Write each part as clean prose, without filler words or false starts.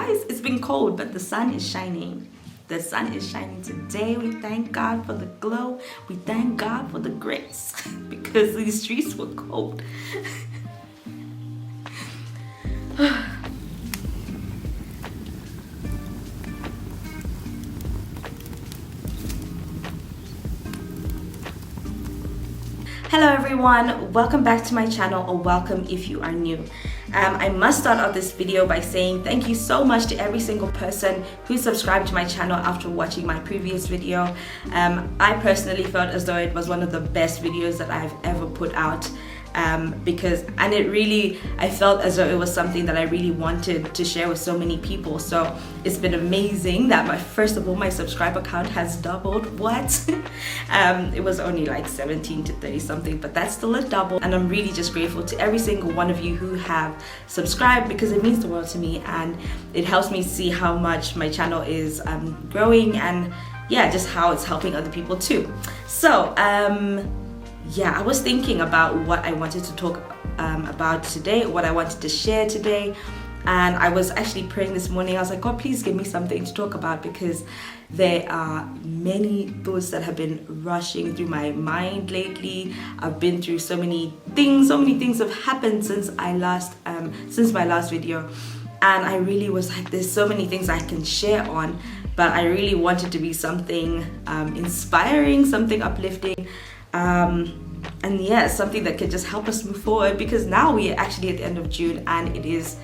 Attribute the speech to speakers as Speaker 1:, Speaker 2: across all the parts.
Speaker 1: Guys, it's been cold, but the sun is shining. The sun is shining today. We thank God for the glow. We thank God for the grace because these streets were cold. Hello everyone, welcome back to my channel, or welcome if you are new. I must start off this video by saying thank you so much to every single person who subscribed to my channel after watching my previous video. I personally felt as though it was one of the best videos that I've ever put out. I felt as though it was something that I really wanted to share with so many people. So it's been amazing that my subscriber count has doubled. What? It was only like 17 to 30 something, but that's still a double. And I'm really just grateful to every single one of you who have subscribed, because it means the world to me and it helps me see how much my channel is growing, and yeah, just how it's helping other people too. So I was thinking about what I wanted to talk about today, what I wanted to share today, and I was actually praying this morning. I was like, God, please give me something to talk about, because there are many thoughts that have been rushing through my mind lately. I've been through so many things have happened since my last video, and I really was like, there's so many things I can share on, but I really wanted to be something inspiring, something uplifting, and yeah, something that could just help us move forward, because now we are actually at the end of June, and it's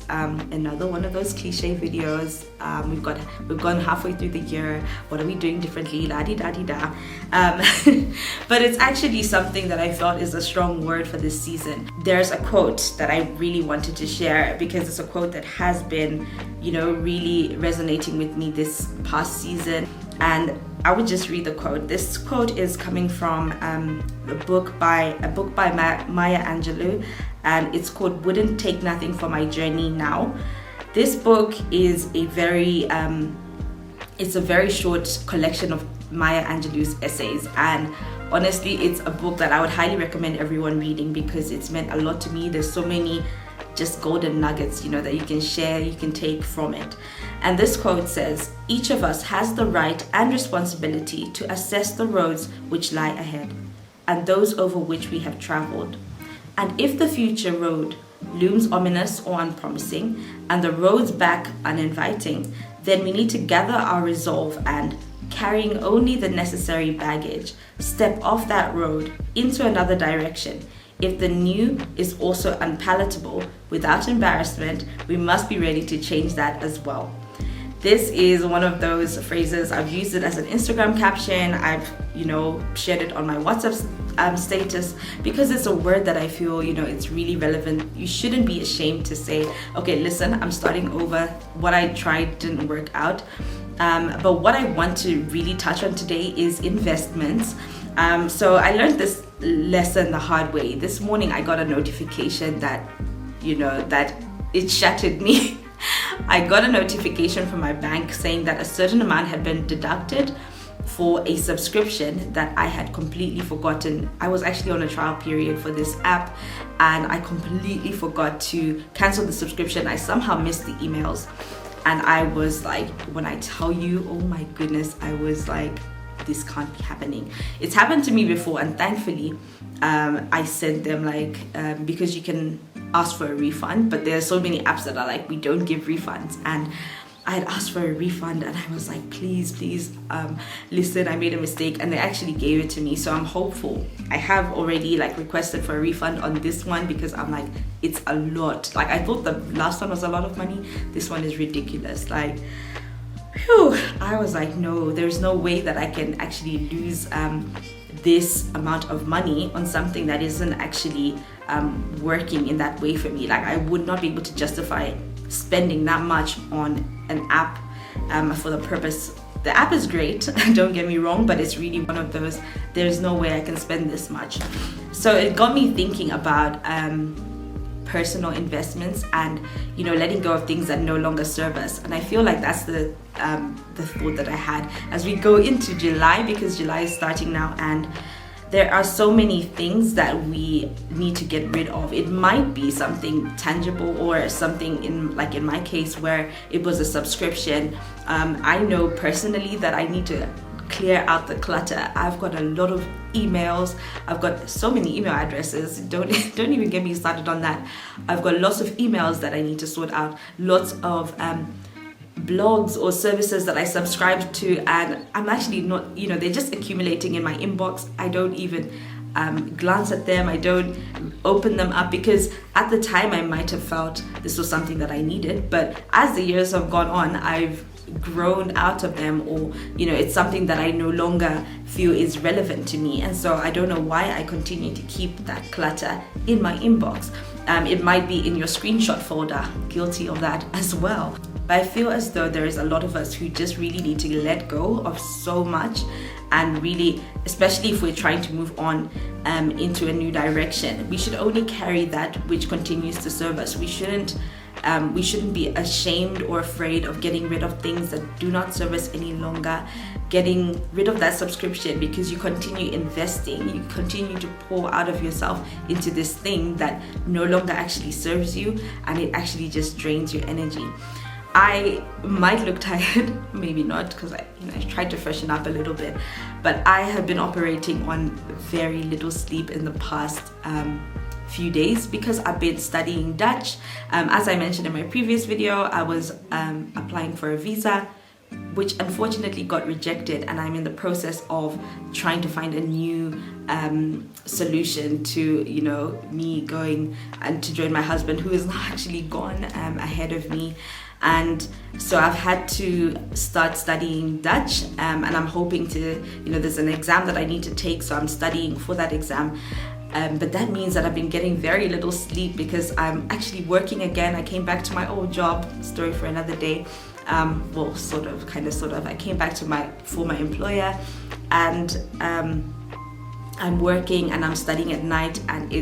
Speaker 1: another one of those cliche videos. We've gone halfway through the year. What are we doing differently? La di da di da. But it's actually something that I felt is a strong word for this season. There's a quote that I really wanted to share, because it's a quote that has been, really resonating with me this past season. And I would just read the quote. This quote is coming from a book by Maya Angelou, and it's called "Wouldn't Take Nothing for My Journey Now." This book is a very short collection of Maya Angelou's essays, and honestly, it's a book that I would highly recommend everyone reading, because it's meant a lot to me. There's so many just golden nuggets, that you can share, you can take from it. And this quote says, "Each of us has the right and responsibility to assess the roads which lie ahead and those over which we have traveled. And if the future road looms ominous or unpromising, and the roads back uninviting, then we need to gather our resolve and, carrying only the necessary baggage, step off that road into another direction. If the new is also unpalatable, without embarrassment, we must be ready to change that as well." This is one of those phrases. I've used it as an Instagram caption. I've, shared it on my WhatsApp status, because it's a word that I feel, it's really relevant. You shouldn't be ashamed to say, okay, listen, I'm starting over. What I tried didn't work out. But what I want to really touch on today is investments. So I learned this lesson the hard way. This morning I got a notification that, that it shattered me. I got a notification from my bank saying that a certain amount had been deducted for a subscription that I had completely forgotten. I was actually on a trial period for this app, and I completely forgot to cancel the subscription. I somehow missed the emails, and I was like, when I tell you, oh my goodness, I was like, this can't be happening. It's happened to me before, and thankfully I sent them because you can ask for a refund, but there are so many apps that are like, we don't give refunds, and I had asked for a refund, and I was like, please, listen, I made a mistake, and they actually gave it to me. So I'm hopeful. I have already requested for a refund on this one, because I'm like, it's a lot. I thought the last one was a lot of money. This one is ridiculous. I was like, no, there's no way that I can actually lose this amount of money on something that isn't actually working in that way for me. I would not be able to justify spending that much on an app for the purpose. The app is great, don't get me wrong, but it's really one of those, there's no way I can spend this much. So it got me thinking about personal investments and letting go of things that no longer serve us. And I feel like that's the thought that I had as we go into July, because July is starting now, and there are so many things that we need to get rid of. It might be something tangible or something in my case where it was a subscription. I know personally that I need to clear out the clutter. I've got a lot of emails. I've got so many email addresses. Don't even get me started on that. I've got lots of emails that I need to sort out. Lots of blogs or services that I subscribe to, and I'm actually not, they're just accumulating in my inbox. I don't even glance at them. I don't open them up, because at the time I might have felt this was something that I needed, but as the years have gone on, I've grown out of them, or it's something that I no longer feel is relevant to me, and so I don't know why I continue to keep that clutter in my inbox. It might be in your screenshot folder, guilty of that as well. But I feel as though there is a lot of us who just really need to let go of so much, and really, especially if we're trying to move on into a new direction, we should only carry that which continues to serve us. We shouldn't be ashamed or afraid of getting rid of things that do not serve us any longer, getting rid of that subscription, because you continue investing, you continue to pour out of yourself into this thing that no longer actually serves you, and it actually just drains your energy. I might look tired, maybe not, because I tried to freshen up a little bit, but I have been operating on very little sleep in the past few days because I've been studying Dutch. As I mentioned in my previous video, I was applying for a visa, which unfortunately got rejected, and I'm in the process of trying to find a new solution to me going and to join my husband, who is actually gone ahead of me. And so I've had to start studying Dutch, and I'm hoping to, there's an exam that I need to take, so I'm studying for that exam. But that means that I've been getting very little sleep because I'm actually working again. I came back to my old job, story for another day. Well, sort of. I came back to my former employer, and I'm working and I'm studying at night, and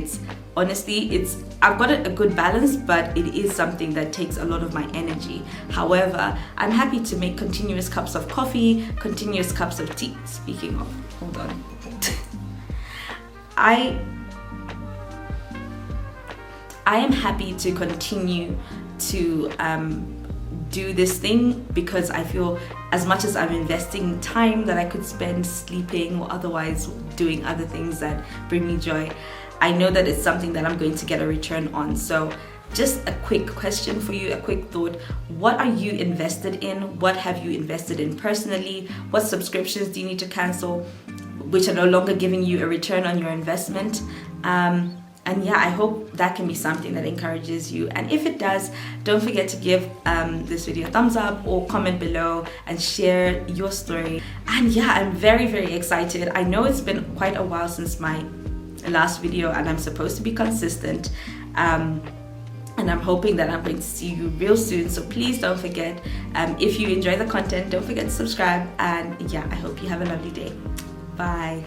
Speaker 1: I've got a good balance, but it is something that takes a lot of my energy. However, I'm happy to make continuous cups of coffee, continuous cups of tea. Speaking of, hold on. I am happy to continue to do this thing, because I feel as much as I'm investing time that I could spend sleeping or otherwise doing other things that bring me joy, I know that it's something that I'm going to get a return on. So just a quick question for you, a quick thought. What are you invested in? What have you invested in personally? What subscriptions do you need to cancel, which are no longer giving you a return on your investment? And yeah, I hope that can be something that encourages you. And if it does, don't forget to give this video a thumbs up or comment below and share your story. And yeah, I'm very, very excited. I know it's been quite a while since my last video, and I'm supposed to be consistent. And I'm hoping that I'm going to see you real soon. So please don't forget, if you enjoy the content, don't forget to subscribe. And yeah, I hope you have a lovely day. Bye.